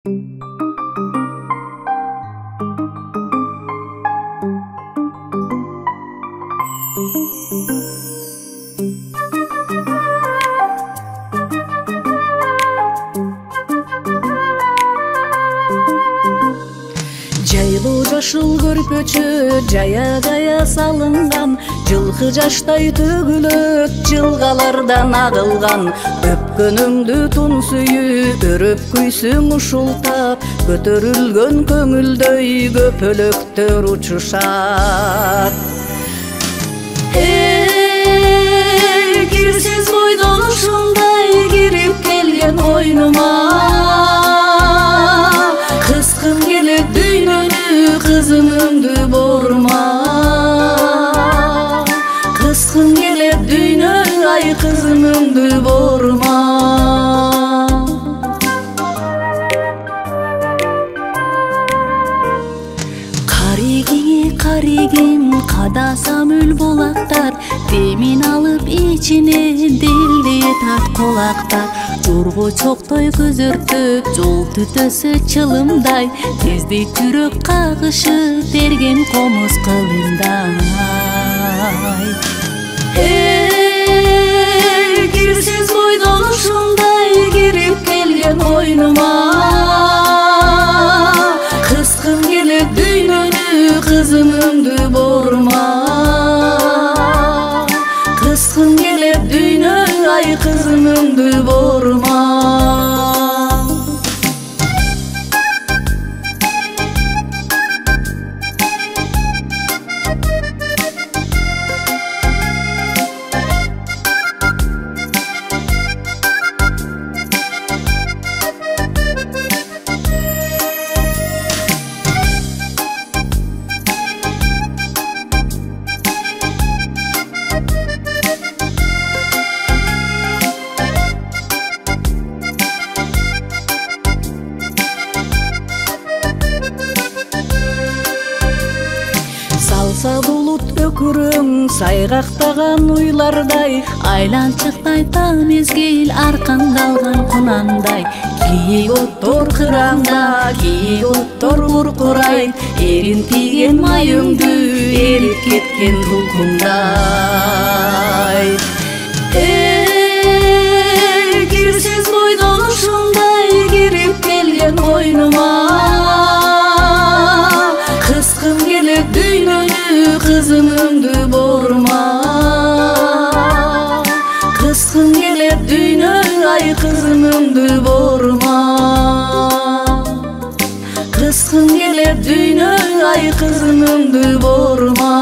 Жайлуу жашыл көрпөчө жая салынган, жылкы жаштай төгүлөт жылгалардан агылган. Өпкөнүңдү тун сүйүп өрөп күйсүң ушултап, көтөрүлгөн көңүлдөй көпөлөктөр учушат. Кирсиз бойдон ушундай кирип келген ойнума, кыскым келет дүйнөнү кызымыңды борма. Кыскым келет дүйнө, ай кызымыңды борма. Каригим кадасам үл болактар, демин алып ичине делдие тат колактар. Жорго чоктой көзөртөп жол түтөсө чылымдай, тезди жүрөк кагышы терген комуз кылымдай. Кирсиз бойдон ушундай кирип келген ойнума, кыскым келет дүйнөнү кызымыңды борма. Кыскым келет дүйнө, ай кызымыңды борма. Салса булут өкүрөң сайгактаган уйлардай, айланчыктай таң мезгил аркаңдалган кунандай. Кийик оттор кыраңда, кийик оттор куркурайт, эрин тийген майыңды эрип кеткен тулкундай. Кирсиз бойдон ушундай кирип келген ойнума, кыскым келет дүйнөнү кызымыңды борма. Кыскым келет дүйнө, ай кызымыңды борма. Кыскым келет дүйнө, ай кызымыңды борма.